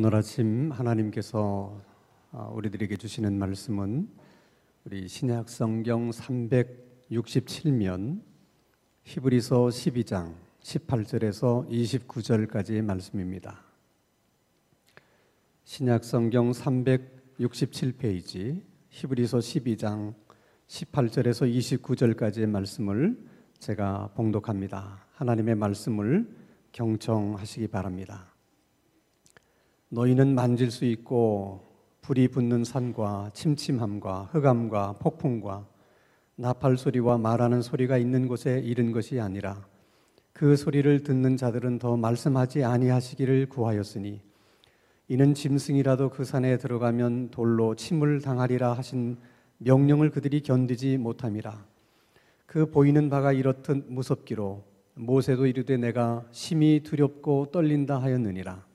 오늘 아침 하나님께서 우리들에게 주시는 말씀은 우리 신약 성경 367면 히브리서 12장 18절에서 29절까지의 말씀입니다. 신약 성경 367페이지 히브리서 12장 18절에서 29절까지의 말씀을 제가 봉독합니다. 하나님의 말씀을 경청하시기 바랍니다. 너희는 만질 수 있고 불이 붙는 산과 침침함과 흑암과 폭풍과 나팔 소리와 말하는 소리가 있는 곳에 이른 것이 아니라 그 소리를 듣는 자들은 더 말씀하지 아니하시기를 구하였으니 이는 짐승이라도 그 산에 들어가면 돌로 침을 당하리라 하신 명령을 그들이 견디지 못함이라. 그 보이는 바가 이렇듯 무섭기로 모세도 이르되 내가 심히 두렵고 떨린다 하였느니라.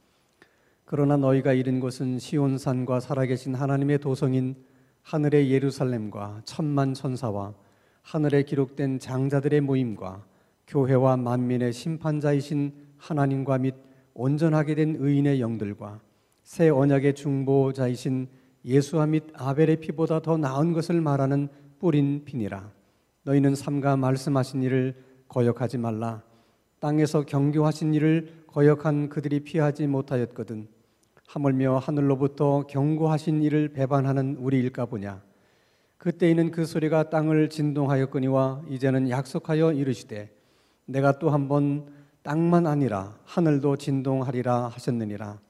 그러나 너희가 이른 곳은 시온산과 살아계신 하나님의 도성인 하늘의 예루살렘과 천만 천사와 하늘에 기록된 장자들의 모임과 교회와 만민의 심판자이신 하나님과 및 온전하게 된 의인의 영들과 새 언약의 중보자이신 예수와 및 아벨의 피보다 더 나은 것을 말하는 뿌린 피니라. 너희는 삼가 말씀하신 일을 거역하지 말라. 땅에서 경고하신 일을 거역한 그들이 피하지 못하였거든 하물며 하늘로부터 경고하신 이를 배반하는 우리일까 보냐. 그때에는 그 소리가 땅을 진동하였거니와 이제는 약속하여 이르시되 내가 또 한 번 땅만 아니라 하늘도 진동하리라 하셨느니라.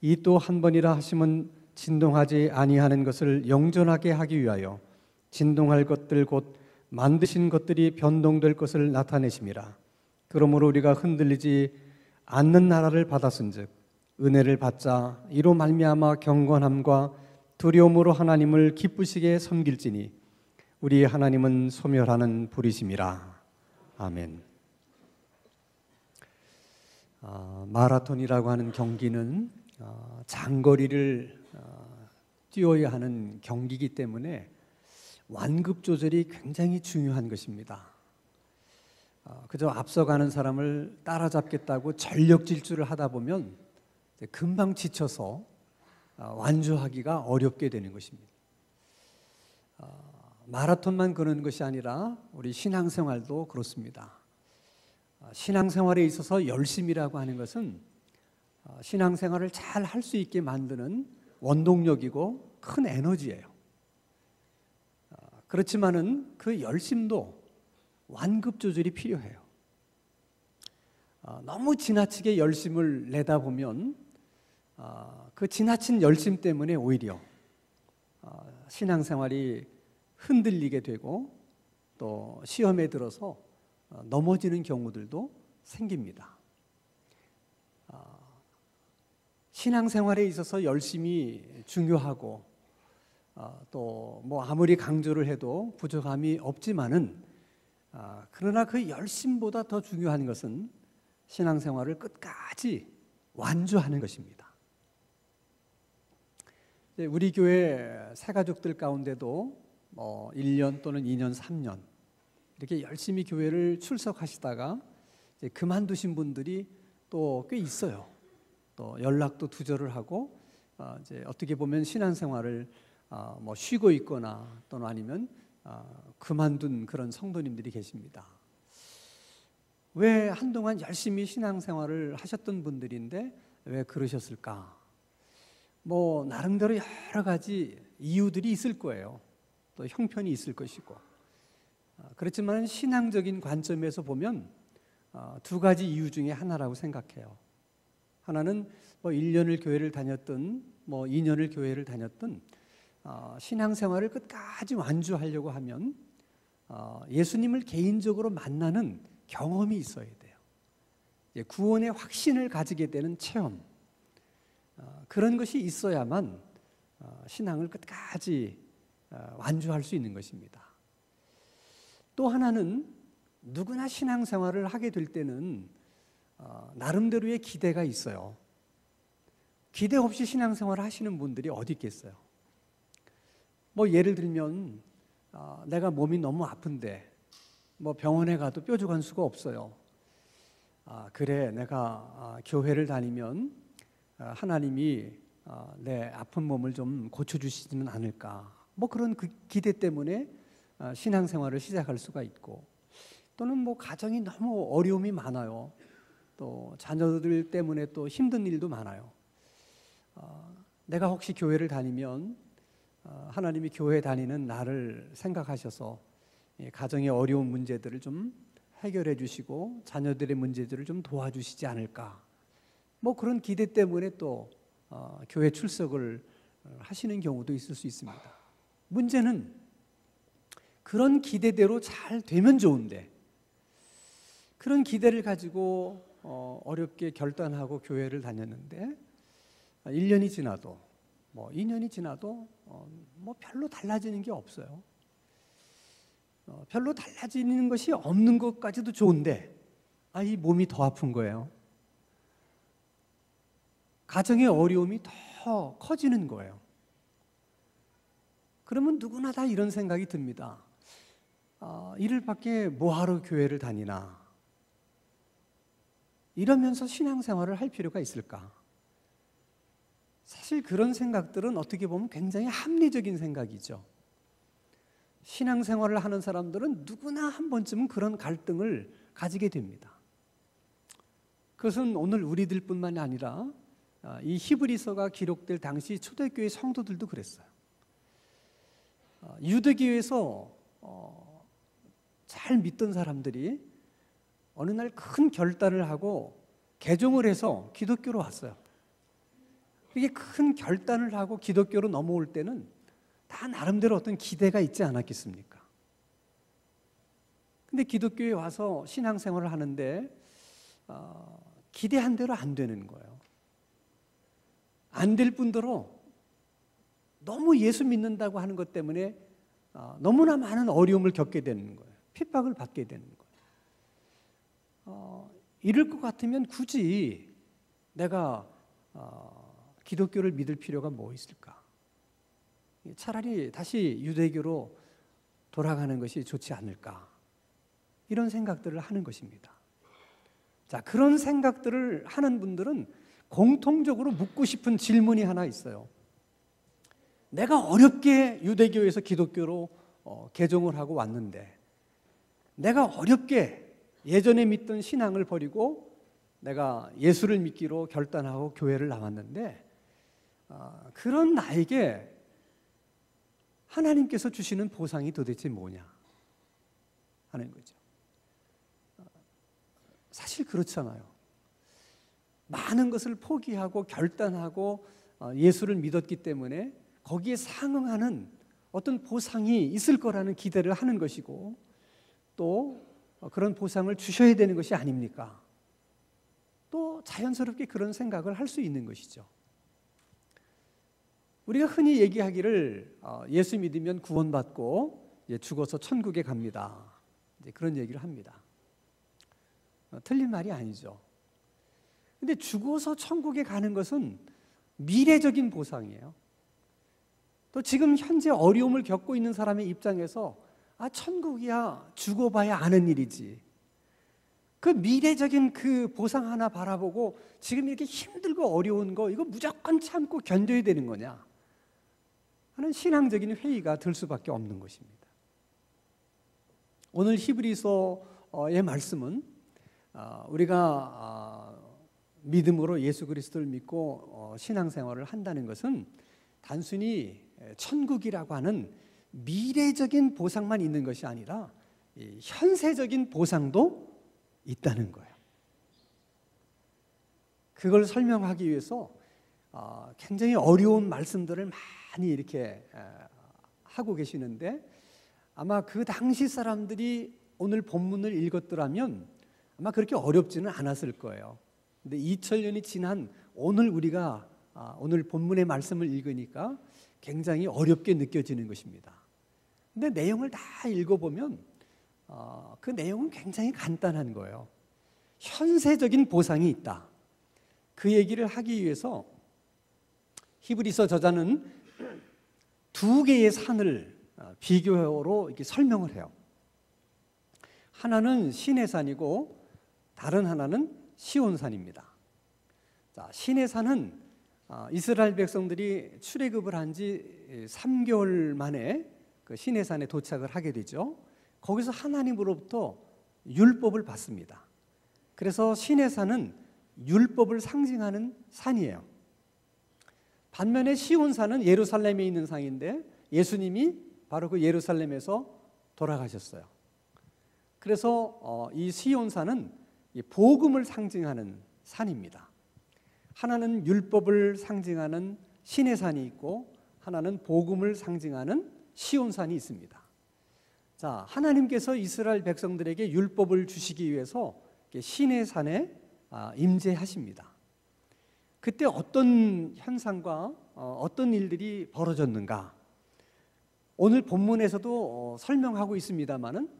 이 또 한 번이라 하심은 진동하지 아니하는 것을 영존하게 하기 위하여 진동할 것들 곧 만드신 것들이 변동될 것을 나타내심이라. 그러므로 우리가 흔들리지 않는 나라를 받았은즉 은혜를 받자 이로 말미암아 경건함과 두려움으로 하나님을 기쁘시게 섬길지니 우리 하나님은 소멸하는 불이심이라. 아멘. 마라톤이라고 하는 경기는 장거리를 뛰어야 하는 경기이기 때문에 완급 조절이 굉장히 중요한 것입니다. 그저 앞서가는 사람을 따라잡겠다고 전력 질주를 하다 보면 금방 지쳐서 완주하기가 어렵게 되는 것입니다. 마라톤만 그런 것이 아니라 우리 신앙생활도 그렇습니다. 신앙생활에 있어서 열심이라고 하는 것은 신앙생활을 잘 할 수 있게 만드는 원동력이고 큰 에너지예요. 그렇지만은 그 열심도 완급 조절이 필요해요. 너무 지나치게 열심을 내다 보면 그 지나친 열심 때문에 오히려 신앙생활이 흔들리게 되고 또 시험에 들어서 넘어지는 경우들도 생깁니다. 신앙생활에 있어서 열심이 중요하고 또 뭐 아무리 강조를 해도 부족함이 없지만은 그러나 그 열심보다 더 중요한 것은 신앙생활을 끝까지 완주하는 것입니다. 우리 교회 새가족들 가운데도 1년 또는 2년, 3년 이렇게 열심히 교회를 출석하시다가 이제 그만두신 분들이 또 꽤 있어요. 또 연락도 두절을 하고 이제 어떻게 보면 신앙생활을 쉬고 있거나 또는 아니면 그만둔 그런 성도님들이 계십니다. 왜 한동안 열심히 신앙생활을 하셨던 분들인데 왜 그러셨을까? 나름대로 여러 가지 이유들이 있을 거예요. 또 형편이 있을 것이고. 그렇지만 신앙적인 관점에서 보면 두 가지 이유 중에 하나라고 생각해요. 하나는 1년을 교회를 다녔든 2년을 교회를 다녔든 신앙생활을 끝까지 완주하려고 하면 예수님을 개인적으로 만나는 경험이 있어야 돼요. 구원의 확신을 가지게 되는 체험, 그런 것이 있어야만 신앙을 끝까지 완주할 수 있는 것입니다. 또 하나는 누구나 신앙생활을 하게 될 때는 나름대로의 기대가 있어요. 기대 없이 신앙생활을 하시는 분들이 어디 있겠어요? 예를 들면 내가 몸이 너무 아픈데 병원에 가도 뾰족한 수가 없어요. 그래 내가 교회를 다니면 하나님이 내 아픈 몸을 좀 고쳐주시지는 않을까, 뭐 그런 그 기대 때문에 신앙생활을 시작할 수가 있고, 또는 뭐 가정이 너무 어려움이 많아요. 또 자녀들 때문에 또 힘든 일도 많아요. 내가 혹시 교회를 다니면 하나님이 교회 다니는 나를 생각하셔서 가정의 어려운 문제들을 좀 해결해 주시고 자녀들의 문제들을 좀 도와주시지 않을까, 뭐 그런 기대 때문에 또 교회 출석을 하시는 경우도 있을 수 있습니다. 문제는 그런 기대대로 잘 되면 좋은데, 그런 기대를 가지고 어렵게 결단하고 교회를 다녔는데 1년이 지나도 뭐 2년이 지나도 뭐 별로 달라지는 게 없어요. 별로 달라지는 것이 없는 것까지도 좋은데 이 몸이 더 아픈 거예요. 가정의 어려움이 더 커지는 거예요. 그러면 누구나 다 이런 생각이 듭니다. 이를 밖에 뭐하러 교회를 다니나, 이러면서 신앙생활을 할 필요가 있을까? 사실 그런 생각들은 어떻게 보면 굉장히 합리적인 생각이죠. 신앙생활을 하는 사람들은 누구나 한 번쯤은 그런 갈등을 가지게 됩니다. 그것은 오늘 우리들뿐만이 아니라 이 히브리서가 기록될 당시 초대교회 성도들도 그랬어요. 유대교회에서 잘 믿던 사람들이 어느 날 큰 결단을 하고 개종을 해서 기독교로 왔어요. 이게 큰 결단을 하고 기독교로 넘어올 때는 다 나름대로 어떤 기대가 있지 않았겠습니까? 근데 기독교에 와서 신앙생활을 하는데 기대한 대로 안 되는 거예요. 안 될 뿐더러 너무 예수 믿는다고 하는 것 때문에 너무나 많은 어려움을 겪게 되는 거예요. 핍박을 받게 되는 거예요. 이럴 것 같으면 굳이 내가 기독교를 믿을 필요가 뭐 있을까? 차라리 다시 유대교로 돌아가는 것이 좋지 않을까? 이런 생각들을 하는 것입니다. 자, 그런 생각들을 하는 분들은 공통적으로 묻고 싶은 질문이 하나 있어요. 내가 어렵게 유대교에서 기독교로 개종을 하고 왔는데, 내가 어렵게 예전에 믿던 신앙을 버리고 내가 예수를 믿기로 결단하고 교회를 나왔는데, 그런 나에게 하나님께서 주시는 보상이 도대체 뭐냐 하는 거죠. 사실 그렇잖아요. 많은 것을 포기하고 결단하고 예수를 믿었기 때문에 거기에 상응하는 어떤 보상이 있을 거라는 기대를 하는 것이고, 또 그런 보상을 주셔야 되는 것이 아닙니까? 또 자연스럽게 그런 생각을 할 수 있는 것이죠. 우리가 흔히 얘기하기를 예수 믿으면 구원받고 죽어서 천국에 갑니다, 이제 그런 얘기를 합니다. 틀린 말이 아니죠. 근데 죽어서 천국에 가는 것은 미래적인 보상이에요. 또 지금 현재 어려움을 겪고 있는 사람의 입장에서 천국이야 죽어봐야 아는 일이지, 그 미래적인 그 보상 하나 바라보고 지금 이렇게 힘들고 어려운 거 이거 무조건 참고 견뎌야 되는 거냐 하는 신앙적인 회의가 들 수밖에 없는 것입니다. 오늘 히브리서의 말씀은 우리가 믿음으로 예수 그리스도를 믿고 신앙생활을 한다는 것은 단순히 천국이라고 하는 미래적인 보상만 있는 것이 아니라 현세적인 보상도 있다는 거예요. 그걸 설명하기 위해서 굉장히 어려운 말씀들을 많이 이렇게 하고 계시는데, 아마 그 당시 사람들이 오늘 본문을 읽었더라면 아마 그렇게 어렵지는 않았을 거예요. 근데 2000년이 지난 오늘 우리가 오늘 본문의 말씀을 읽으니까 굉장히 어렵게 느껴지는 것입니다. 근데 내용을 다 읽어보면 그 내용은 굉장히 간단한 거예요. 현세적인 보상이 있다. 그 얘기를 하기 위해서 히브리서 저자는 두 개의 산을 비교로 이렇게 설명을 해요. 하나는 시내산이고 다른 하나는 시온산입니다. 자, 시내산은 이스라엘 백성들이 출애굽을 한 지 3개월 만에 그 시내산에 도착을 하게 되죠. 거기서 하나님으로부터 율법을 받습니다. 그래서 시내산은 율법을 상징하는 산이에요. 반면에 시온산은 예루살렘에 있는 산인데 예수님이 바로 그 예루살렘에서 돌아가셨어요. 그래서 이 시온산은 복음을 상징하는 산입니다. 하나는 율법을 상징하는 시내산이 있고 하나는 복음을 상징하는 시온산이 있습니다. 자, 하나님께서 이스라엘 백성들에게 율법을 주시기 위해서 시내산에 임재하십니다. 그때 어떤 현상과 어떤 일들이 벌어졌는가? 오늘 본문에서도 설명하고 있습니다만은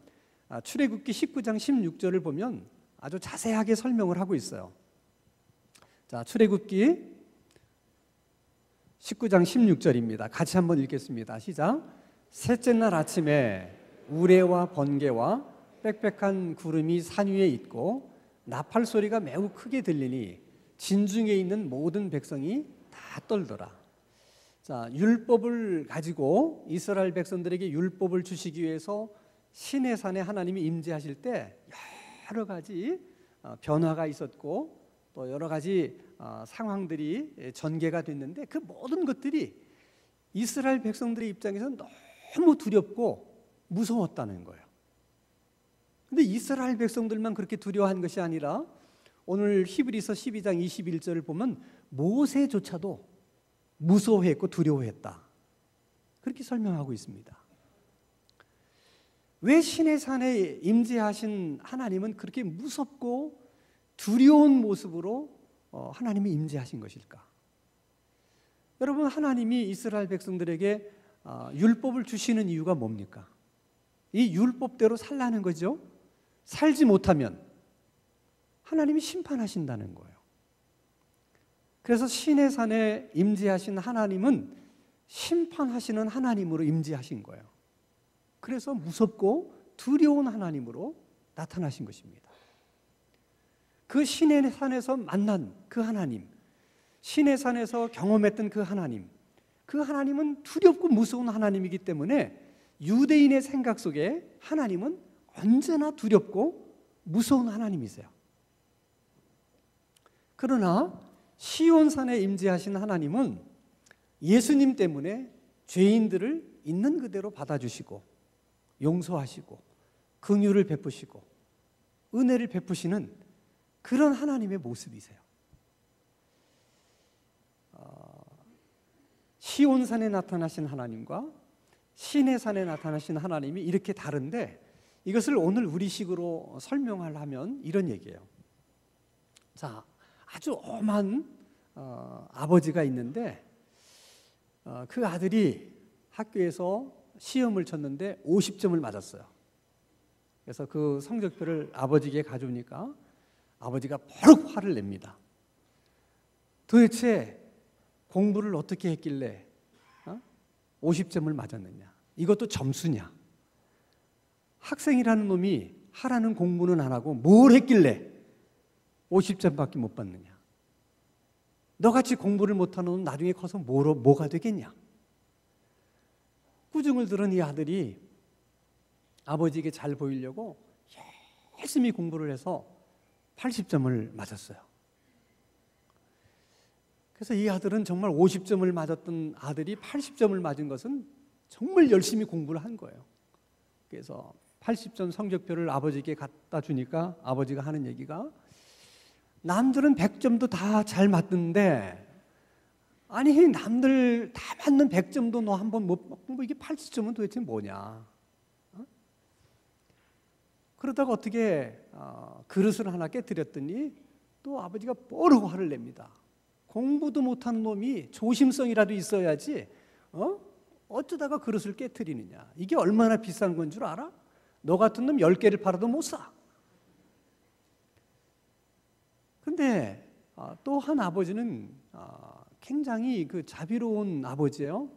출애굽기 19장 16절을 보면 아주 자세하게 설명을 하고 있어요. 자, 출애굽기 19장 16절입니다. 같이 한번 읽겠습니다. 시작. 셋째 날 아침에 우레와 번개와 빽빽한 구름이 산 위에 있고 나팔 소리가 매우 크게 들리니 진중에 있는 모든 백성이 다 떨더라. 자, 율법을 가지고 이스라엘 백성들에게 율법을 주시기 위해서 시내산에 하나님이 임재하실 때 여러 가지 변화가 있었고 또 여러 가지 상황들이 전개가 됐는데 그 모든 것들이 이스라엘 백성들의 입장에서 너무 두렵고 무서웠다는 거예요. 근데 이스라엘 백성들만 그렇게 두려워한 것이 아니라 오늘 히브리서 12장 21절을 보면 모세조차도 무서워했고 두려워했다. 그렇게 설명하고 있습니다. 왜 시내산에 임재하신 하나님은 그렇게 무섭고 두려운 모습으로 하나님이 임재하신 것일까? 여러분, 하나님이 이스라엘 백성들에게 율법을 주시는 이유가 뭡니까? 이 율법대로 살라는 거죠. 살지 못하면 하나님이 심판하신다는 거예요. 그래서 시내산에 임재하신 하나님은 심판하시는 하나님으로 임재하신 거예요. 그래서 무섭고 두려운 하나님으로 나타나신 것입니다. 그 시내산에서 만난 그 하나님, 시내산에서 경험했던 그 하나님은 두렵고 무서운 하나님이기 때문에 유대인의 생각 속에 하나님은 언제나 두렵고 무서운 하나님이세요. 그러나 시온산에 임재하신 하나님은 예수님 때문에 죄인들을 있는 그대로 받아주시고 용서하시고 긍휼을 베푸시고 은혜를 베푸시는 그런 하나님의 모습이세요. 시온산에 나타나신 하나님과 시내산에 나타나신 하나님이 이렇게 다른데 이것을 오늘 우리식으로 설명하려면 이런 얘기예요. 자, 아주 엄한 아버지가 있는데 그 아들이 학교에서 시험을 쳤는데 50점을 맞았어요. 그래서 그 성적표를 아버지에게 가져오니까 아버지가 버럭 화를 냅니다. 도대체 공부를 어떻게 했길래 50점을 맞았느냐? 이것도 점수냐? 학생이라는 놈이 하라는 공부는 안 하고 뭘 했길래 50점밖에 못 받느냐? 너같이 공부를 못하는 놈은 나중에 커서 뭐가 되겠냐? 꾸중을 들은 이 아들이 아버지에게 잘 보이려고 열심히 공부를 해서 80점을 맞았어요. 그래서 이 아들은 정말 50점을 맞았던 아들이 80점을 맞은 것은 정말 열심히 공부를 한 거예요. 그래서 80점 성적표를 아버지에게 갖다 주니까 아버지가 하는 얘기가 남들은 100점도 다 잘 맞는데 아니 남들 다 맞는 100점도 너 한번 못 받고 이게 80점은 도대체 뭐냐? 그러다가 어떻게 그릇을 하나 깨뜨렸더니 또 아버지가 뽀르고 화를 냅니다. 공부도 못하는 놈이 조심성이라도 있어야지 어쩌다가 그릇을 깨뜨리느냐. 이게 얼마나 비싼 건 줄 알아? 너 같은 놈 10개를 팔아도 못 사. 근데 또 한 아버지는 굉장히 그 자비로운 아버지예요.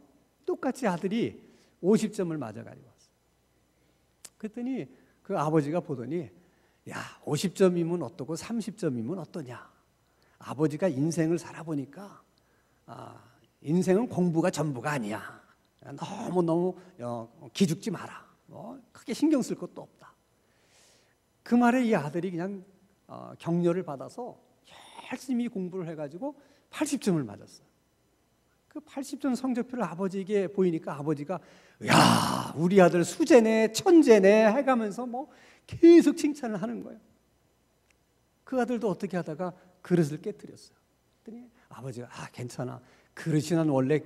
똑같이 아들이 50점을 맞아가지고 왔어요. 그랬더니 그 아버지가 보더니 야 50점이면 어떠고 30점이면 어떠냐. 아버지가 인생을 살아보니까 인생은 공부가 전부가 아니야. 너무 기죽지 마라. 크게 신경 쓸 것도 없다. 그 말에 이 아들이 그냥 격려를 받아서 열심히 공부를 해가지고 80점을 맞았어요. 그 80점 성적표를 아버지에게 보이니까 아버지가 야, 우리 아들 수재네, 천재네 해가면서 계속 칭찬을 하는 거예요. 그 아들도 어떻게 하다가 그릇을 깨뜨렸어요. 그랬더니 아버지가 괜찮아. 그릇이 원래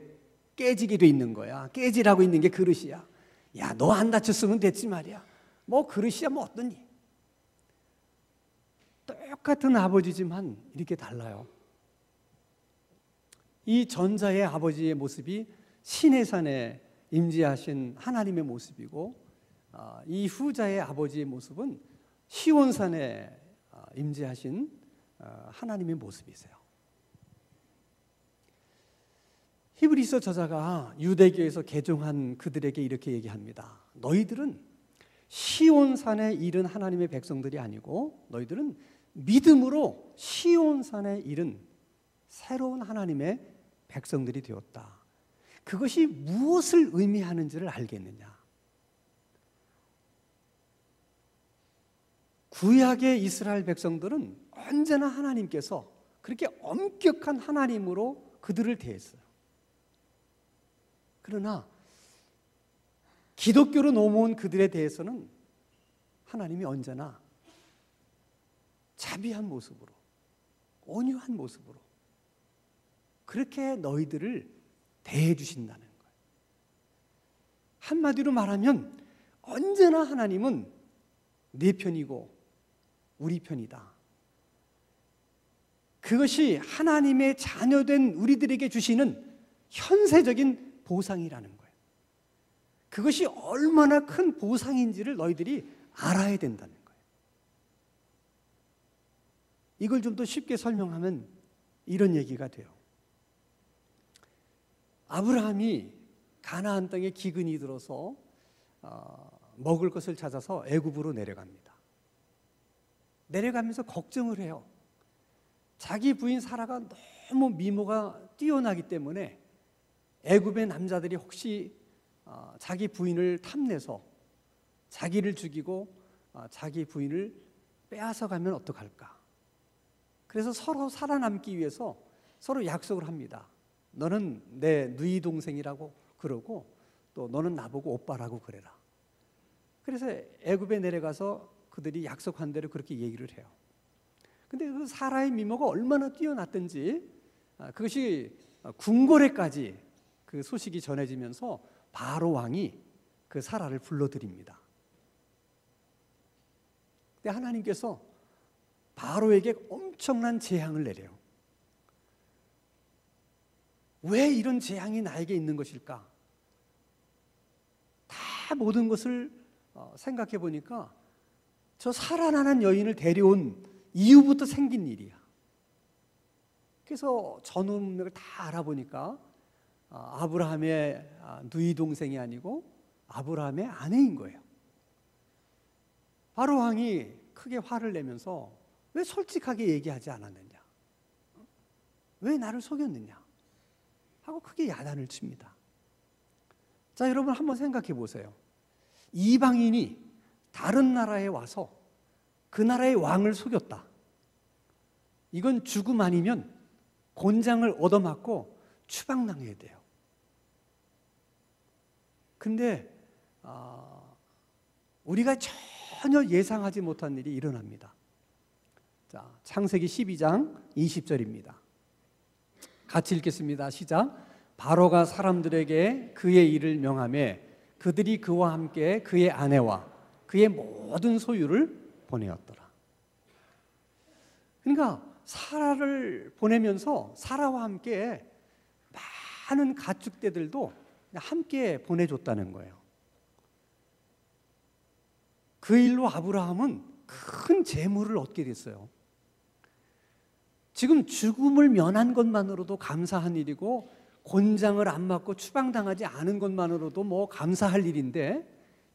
깨지기도 있는 거야. 깨지라고 있는 게 그릇이야. 야, 너 안 다쳤으면 됐지 말이야. 그릇이야 어떠니? 똑같은 아버지지만 이렇게 달라요. 이 전자의 아버지의 모습이 시내산에 임재하신 하나님의 모습이고, 이 후자의 아버지의 모습은 시온산에 임재하신 하나님의 모습이세요. 히브리서 저자가 유대교에서 개종한 그들에게 이렇게 얘기합니다. 너희들은 시온산에 이른 하나님의 백성들이 아니고 너희들은 믿음으로 시온산에 이른 새로운 하나님의 백성들이 되었다. 그것이 무엇을 의미하는지를 알겠느냐? 구약의 이스라엘 백성들은 언제나 하나님께서 그렇게 엄격한 하나님으로 그들을 대했어요. 그러나 기독교로 넘어온 그들에 대해서는 하나님이 언제나 자비한 모습으로, 온유한 모습으로 그렇게 너희들을 대해 주신다는 거예요. 한마디로 말하면 언제나 하나님은 내 편이고 우리 편이다. 그것이 하나님의 자녀된 우리들에게 주시는 현세적인 보상이라는 거예요. 그것이 얼마나 큰 보상인지를 너희들이 알아야 된다는 거예요. 이걸 좀 더 쉽게 설명하면 이런 얘기가 돼요. 아브라함이 가나안 땅에 기근이 들어서 먹을 것을 찾아서 애굽으로 내려갑니다. 내려가면서 걱정을 해요. 자기 부인 사라가 너무 미모가 뛰어나기 때문에 애굽의 남자들이 혹시 자기 부인을 탐내서 자기를 죽이고 자기 부인을 빼앗아 가면 어떡할까? 그래서 서로 살아남기 위해서 서로 약속을 합니다. 너는 내 누이 동생이라고 그러고 또 너는 나보고 오빠라고 그래라. 그래서 애굽에 내려가서 그들이 약속한 대로 그렇게 얘기를 해요. 근데 그 사라의 미모가 얼마나 뛰어났든지 그것이 궁궐에까지 그 소식이 전해지면서 바로 왕이 그 사라를 불러들입니다. 근데 하나님께서 바로에게 엄청난 재앙을 내려요. 왜 이런 재앙이 나에게 있는 것일까? 다 모든 것을 생각해 보니까 저 살아나는 여인을 데려온 이후부터 생긴 일이야. 그래서 전후문맥을 다 알아보니까 아브라함의 누이 동생이 아니고 아브라함의 아내인 거예요. 바로 왕이 크게 화를 내면서 왜 솔직하게 얘기하지 않았느냐? 왜 나를 속였느냐? 하고 크게 야단을 칩니다. 자, 여러분 한번 생각해 보세요. 이방인이 다른 나라에 와서 그 나라의 왕을 속였다. 이건 죽음 아니면 곤장을 얻어맞고 추방당해야 돼요. 근데 우리가 전혀 예상하지 못한 일이 일어납니다. 자, 창세기 12장 20절입니다. 같이 읽겠습니다. 시작. 바로가 사람들에게 그의 일을 명하며 그들이 그와 함께 그의 아내와 그의 모든 소유를 보내었더라. 그러니까 사라를 보내면서 사라와 함께 많은 가축대들도 함께 보내줬다는 거예요. 그 일로 아브라함은 큰 재물을 얻게 됐어요. 지금 죽음을 면한 것만으로도 감사한 일이고 곤장을 안 맞고 추방당하지 않은 것만으로도 뭐 감사할 일인데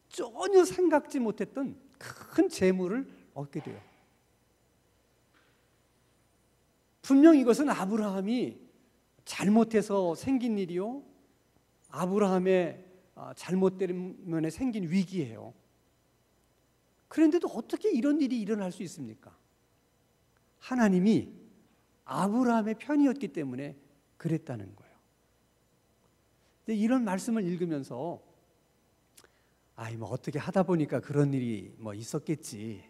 전혀 생각지 못했던 큰 재물을 얻게 돼요. 분명 이것은 아브라함이 잘못해서 생긴 일이요, 아브라함의 잘못 때문에 생긴 위기예요. 그런데도 어떻게 이런 일이 일어날 수 있습니까? 하나님이 아브라함의 편이었기 때문에 그랬다는 거예요. 근데 이런 말씀을 읽으면서 뭐 어떻게 하다 보니까 그런 일이 뭐 있었겠지,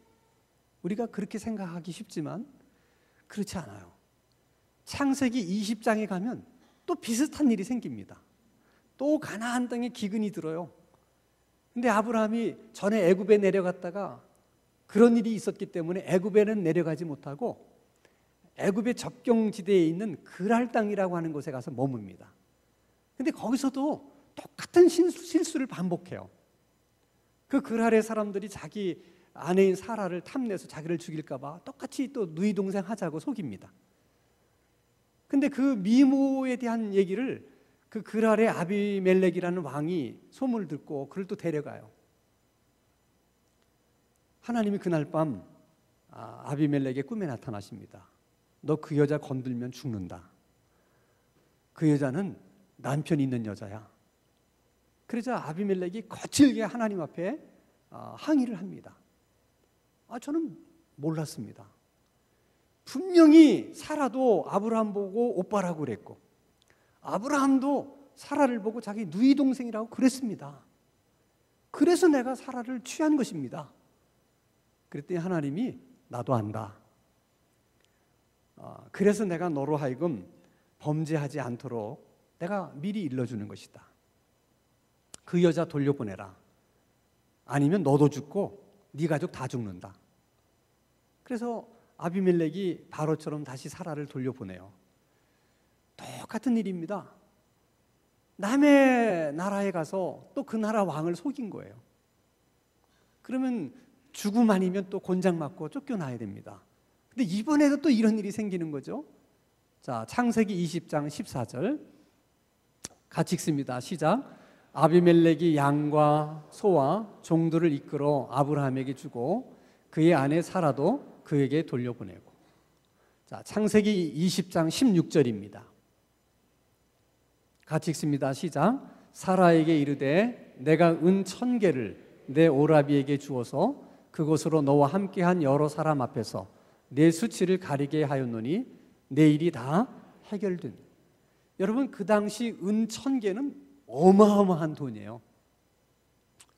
우리가 그렇게 생각하기 쉽지만 그렇지 않아요. 창세기 20장에 가면 또 비슷한 일이 생깁니다. 또 가나안 땅에 기근이 들어요. 근데 아브라함이 전에 애굽에 내려갔다가 그런 일이 있었기 때문에 애굽에는 내려가지 못하고 애굽의 접경지대에 있는 그랄 땅이라고 하는 곳에 가서 머뭅니다. 근데 거기서도 똑같은 실수를 반복해요. 그 그랄의 사람들이 자기 아내인 사라를 탐내서 자기를 죽일까 봐 똑같이 또 누이 동생 하자고 속입니다. 근데 그 미모에 대한 얘기를 그 그랄의 아비멜렉이라는 왕이 소문을 듣고 그를 또 데려가요. 하나님이 그날 밤 아비멜렉의 꿈에 나타나십니다. 너 그 여자 건들면 죽는다. 그 여자는 남편이 있는 여자야. 그러자 아비멜렉이 거칠게 하나님 앞에 항의를 합니다. 저는 몰랐습니다. 분명히 사라도 아브라함 보고 오빠라고 그랬고 아브라함도 사라를 보고 자기 누이 동생이라고 그랬습니다. 그래서 내가 사라를 취한 것입니다. 그랬더니 하나님이 나도 안다. 그래서 내가 너로 하여금 범죄하지 않도록 내가 미리 일러주는 것이다. 그 여자 돌려보내라. 아니면 너도 죽고 네 가족 다 죽는다. 그래서 아비멜렉이 바로처럼 다시 사라를 돌려보내요. 똑같은 일입니다. 남의 나라에 가서 또 그 나라 왕을 속인 거예요. 그러면 죽음 아니면 또 곤장 맞고 쫓겨나야 됩니다. 근데 이번에도 또 이런 일이 생기는 거죠. 자, 창세기 20장 14절 같이 읽습니다. 시작. 아비멜렉이 양과 소와 종들을 이끌어 아브라함에게 주고 그의 아내 사라도 그에게 돌려보내고. 자, 창세기 20장 16절입니다. 같이 읽습니다. 시작. 사라에게 이르되 내가 은 1000개를 내 오라비에게 주어서 그곳으로 너와 함께한 여러 사람 앞에서 내 수치를 가리게 하였노니 내 일이 다 해결된. 여러분, 그 당시 은 1000개는 어마어마한 돈이에요.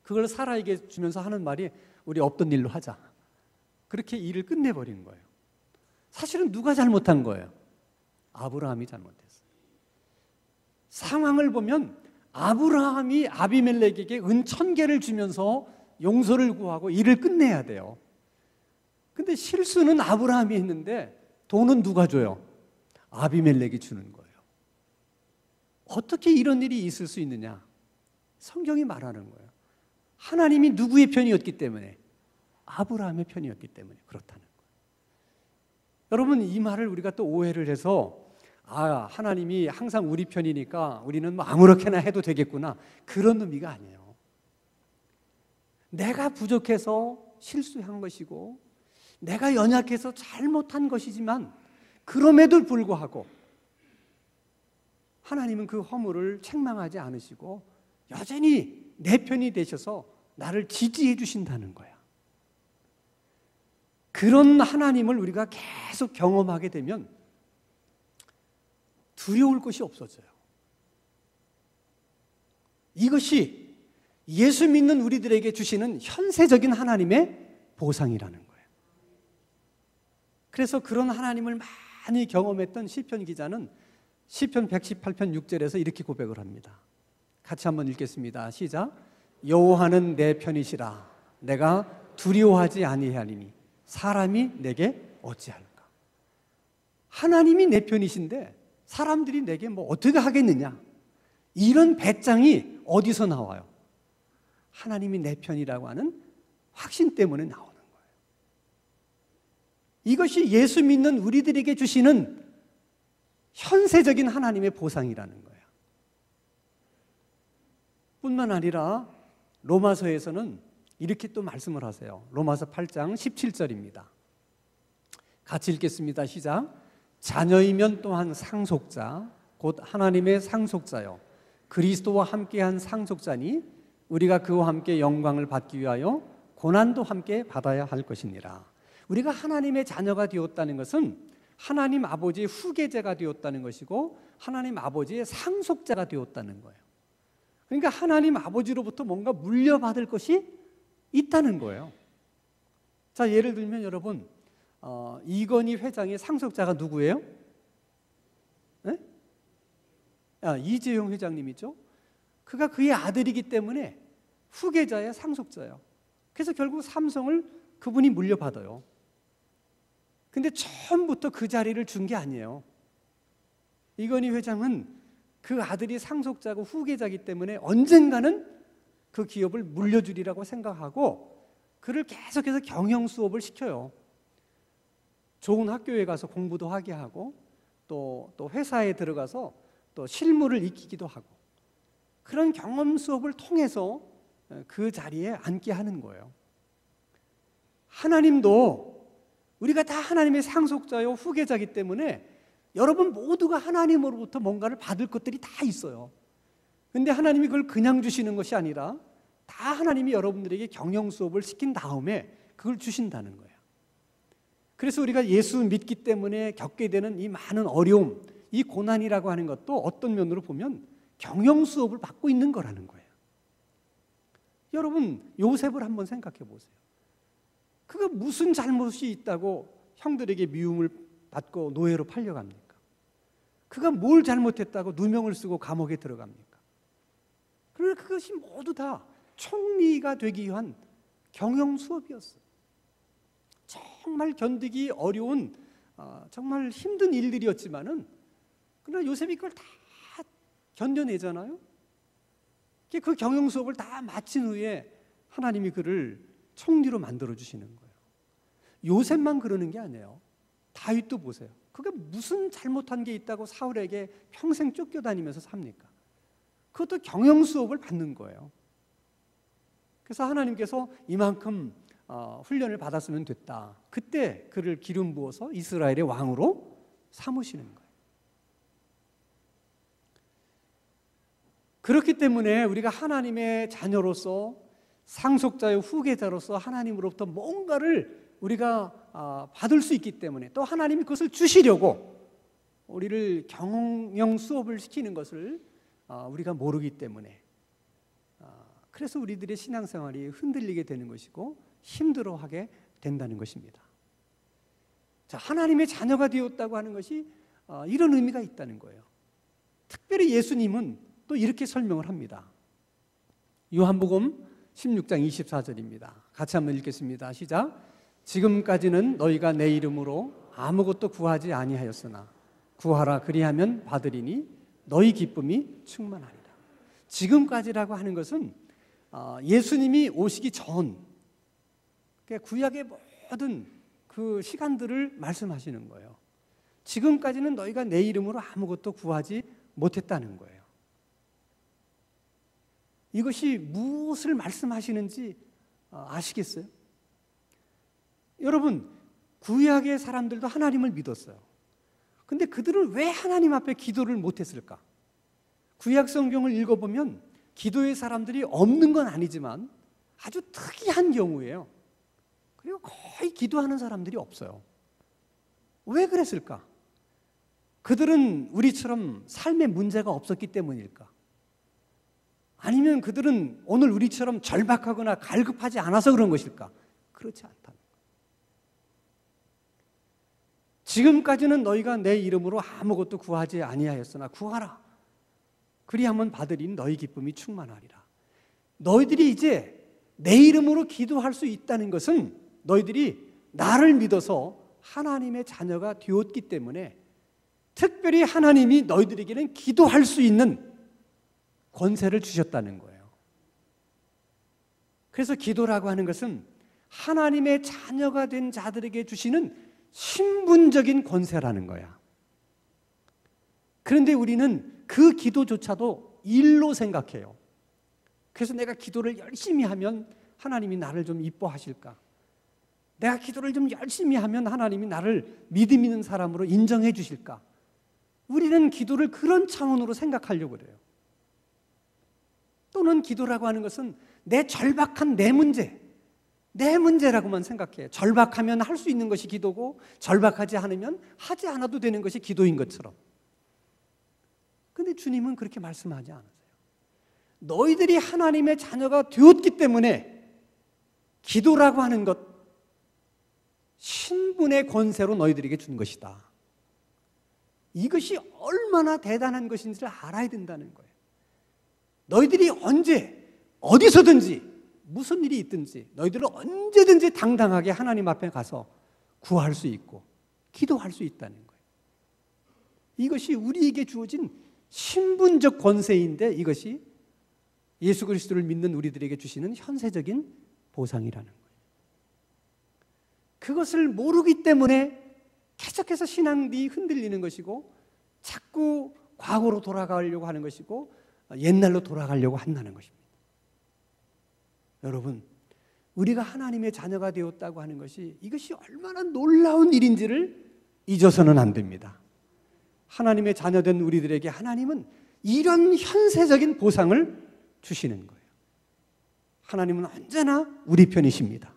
그걸 사라에게 주면서 하는 말이 우리 없던 일로 하자. 그렇게 일을 끝내버린 거예요. 사실은 누가 잘못한 거예요? 아브라함이 잘못했어요. 상황을 보면 아브라함이 아비멜렉에게 은 1000개를 주면서 용서를 구하고 일을 끝내야 돼요. 근데 실수는 아브라함이 했는데 돈은 누가 줘요? 아비멜렉이 주는 거예요. 어떻게 이런 일이 있을 수 있느냐? 성경이 말하는 거예요. 하나님이 누구의 편이었기 때문에? 아브라함의 편이었기 때문에 그렇다는 거예요. 여러분, 이 말을 우리가 또 오해를 해서 하나님이 항상 우리 편이니까 우리는 뭐 아무렇게나 해도 되겠구나, 그런 의미가 아니에요. 내가 부족해서 실수한 것이고 내가 연약해서 잘못한 것이지만 그럼에도 불구하고 하나님은 그 허물을 책망하지 않으시고 여전히 내 편이 되셔서 나를 지지해 주신다는 거야. 그런 하나님을 우리가 계속 경험하게 되면 두려울 것이 없어져요. 이것이 예수 믿는 우리들에게 주시는 현세적인 하나님의 보상이라는 거예요. 그래서 그런 하나님을 많이 경험했던 시편 기자는 시편 118편 6절에서 이렇게 고백을 합니다. 같이 한번 읽겠습니다. 시작. 여호와는 내 편이시라. 내가 두려워하지 아니하리니 사람이 내게 어찌할까. 하나님이 내 편이신데 사람들이 내게 뭐 어떻게 하겠느냐, 이런 배짱이 어디서 나와요? 하나님이 내 편이라고 하는 확신 때문에 나오는 거예요. 이것이 예수 믿는 우리들에게 주시는 현세적인 하나님의 보상이라는 거예요. 뿐만 아니라 로마서에서는 이렇게 또 말씀을 하세요. 로마서 8장 17절입니다. 같이 읽겠습니다. 시작. 자녀이면 또한 상속자 곧 하나님의 상속자요 그리스도와 함께한 상속자니 우리가 그와 함께 영광을 받기 위하여 고난도 함께 받아야 할 것이니라. 우리가 하나님의 자녀가 되었다는 것은 하나님 아버지의 후계자가 되었다는 것이고 하나님 아버지의 상속자가 되었다는 거예요. 그러니까 하나님 아버지로부터 뭔가 물려받을 것이 있다는 거예요. 자, 예를 들면 여러분, 이건희 회장의 상속자가 누구예요? 네? 이재용 회장님이죠. 그가 그의 아들이기 때문에 후계자의 상속자예요. 그래서 결국 삼성을 그분이 물려받아요. 근데 처음부터 그 자리를 준 게 아니에요. 이건희 회장은 그 아들이 상속자고 후계자이기 때문에 언젠가는 그 기업을 물려주리라고 생각하고 그를 계속해서 경영 수업을 시켜요. 좋은 학교에 가서 공부도 하게 하고 또 회사에 들어가서 또 실무를 익히기도 하고 그런 경험 수업을 통해서 그 자리에 앉게 하는 거예요. 하나님도 우리가 다 하나님의 상속자요 후계자이기 때문에 여러분 모두가 하나님으로부터 뭔가를 받을 것들이 다 있어요. 그런데 하나님이 그걸 그냥 주시는 것이 아니라 다 하나님이 여러분들에게 경영 수업을 시킨 다음에 그걸 주신다는 거예요. 그래서 우리가 예수 믿기 때문에 겪게 되는 이 많은 어려움, 이 고난이라고 하는 것도 어떤 면으로 보면 경영 수업을 받고 있는 거라는 거예요. 여러분 요셉을 한번 생각해 보세요. 그가 무슨 잘못이 있다고 형들에게 미움을 받고 노예로 팔려갑니까? 그가 뭘 잘못했다고 누명을 쓰고 감옥에 들어갑니까? 그러나 그것이 모두 다 총리가 되기 위한 경영 수업이었어요. 정말 견디기 어려운 정말 힘든 일들이었지만은 그러나 요셉이 그걸 다 견뎌내잖아요. 그 경영 수업을 다 마친 후에 하나님이 그를 총리로 만들어 주시는 거예요. 요셉만 그러는 게 아니에요. 다윗도 보세요. 그가 무슨 잘못한 게 있다고 사울에게 평생 쫓겨다니면서 삽니까? 그것도 경영 수업을 받는 거예요. 그래서 하나님께서 이만큼 훈련을 받았으면 됐다. 그때 그를 기름 부어서 이스라엘의 왕으로 삼으시는 거예요. 그렇기 때문에 우리가 하나님의 자녀로서 상속자의 후계자로서 하나님으로부터 뭔가를 우리가 받을 수 있기 때문에 또 하나님이 그것을 주시려고 우리를 경영 수업을 시키는 것을 우리가 모르기 때문에 그래서 우리들의 신앙생활이 흔들리게 되는 것이고 힘들어하게 된다는 것입니다. 자, 하나님의 자녀가 되었다고 하는 것이 이런 의미가 있다는 거예요. 특별히 예수님은 또 이렇게 설명을 합니다. 요한복음 16장 24절입니다. 같이 한번 읽겠습니다. 시작. 지금까지는 너희가 내 이름으로 아무것도 구하지 아니하였으나 구하라 그리하면 받으리니 너희 기쁨이 충만하리라. 지금까지라고 하는 것은 예수님이 오시기 전 구약의 모든 그 시간들을 말씀하시는 거예요. 지금까지는 너희가 내 이름으로 아무것도 구하지 못했다는 거예요. 이것이 무엇을 말씀하시는지 아시겠어요? 여러분, 구약의 사람들도 하나님을 믿었어요. 근데 그들은 왜 하나님 앞에 기도를 못했을까? 구약 성경을 읽어보면 기도의 사람들이 없는 건 아니지만 아주 특이한 경우예요. 그리고 거의 기도하는 사람들이 없어요. 왜 그랬을까? 그들은 우리처럼 삶에 문제가 없었기 때문일까? 아니면 그들은 오늘 우리처럼 절박하거나 갈급하지 않아서 그런 것일까? 그렇지 않다는 거예요. 지금까지는 너희가 내 이름으로 아무것도 구하지 아니하였으나 구하라. 그리하면 받으리니 너희 기쁨이 충만하리라. 너희들이 이제 내 이름으로 기도할 수 있다는 것은 너희들이 나를 믿어서 하나님의 자녀가 되었기 때문에 특별히 하나님이 너희들에게는 기도할 수 있는 권세를 주셨다는 거예요. 그래서 기도라고 하는 것은 하나님의 자녀가 된 자들에게 주시는 신분적인 권세라는 거야. 그런데 우리는 그 기도조차도 일로 생각해요. 그래서 내가 기도를 열심히 하면 하나님이 나를 좀 이뻐하실까? 내가 기도를 좀 열심히 하면 하나님이 나를 믿음 있는 사람으로 인정해 주실까? 우리는 기도를 그런 차원으로 생각하려고 그래요. 또는 기도라고 하는 것은 내 절박한 내 문제라고만 생각해요. 절박하면 할 수 있는 것이 기도고 절박하지 않으면 하지 않아도 되는 것이 기도인 것처럼. 그런데 주님은 그렇게 말씀하지 않으세요. 너희들이 하나님의 자녀가 되었기 때문에 기도라고 하는 것, 신분의 권세로 너희들에게 준 것이다. 이것이 얼마나 대단한 것인지를 알아야 된다는 거예요. 너희들이 언제 어디서든지 무슨 일이 있든지 너희들은 언제든지 당당하게 하나님 앞에 가서 구할 수 있고 기도할 수 있다는 거예요. 이것이 우리에게 주어진 신분적 권세인데 이것이 예수 그리스도를 믿는 우리들에게 주시는 현세적인 보상이라는 거예요. 그것을 모르기 때문에 계속해서 신앙이 흔들리는 것이고 자꾸 과거로 돌아가려고 하는 것이고 옛날로 돌아가려고 한다는 것입니다. 여러분, 우리가 하나님의 자녀가 되었다고 하는 것이 이것이 얼마나 놀라운 일인지를 잊어서는 안 됩니다. 하나님의 자녀된 우리들에게 하나님은 이런 현세적인 보상을 주시는 거예요. 하나님은 언제나 우리 편이십니다.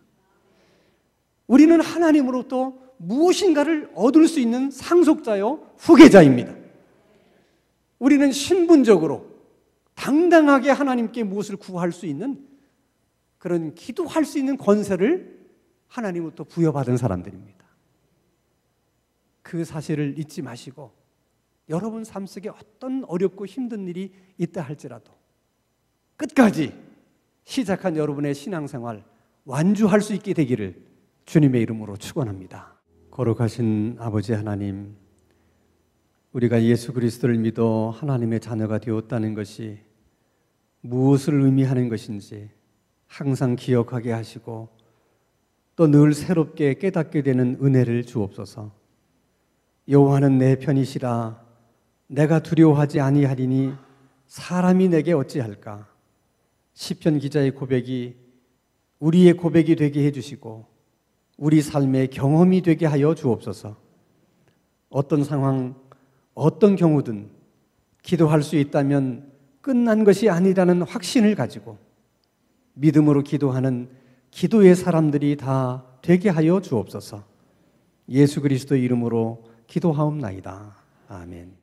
우리는 하나님으로부터 무엇인가를 얻을 수 있는 상속자요 후계자입니다. 우리는 신분적으로 당당하게 하나님께 무엇을 구할 수 있는 그런 기도할 수 있는 권세를 하나님으로부터 부여받은 사람들입니다. 그 사실을 잊지 마시고 여러분 삶 속에 어떤 어렵고 힘든 일이 있다 할지라도 끝까지 시작한 여러분의 신앙생활 완주할 수 있게 되기를 주님의 이름으로 축원합니다. 거룩하신 아버지 하나님, 우리가 예수 그리스도를 믿어 하나님의 자녀가 되었다는 것이 무엇을 의미하는 것인지 항상 기억하게 하시고 또 늘 새롭게 깨닫게 되는 은혜를 주옵소서. 여호와는 내 편이시라 내가 두려워하지 아니하리니 사람이 내게 어찌할까. 시편 기자의 고백이 우리의 고백이 되게 해주시고 우리 삶의 경험이 되게 하여 주옵소서. 어떤 상황, 어떤 경우든 기도할 수 있다면 끝난 것이 아니라는 확신을 가지고 믿음으로 기도하는 기도의 사람들이 다 되게 하여 주옵소서. 예수 그리스도의 이름으로 기도하옵나이다. 아멘.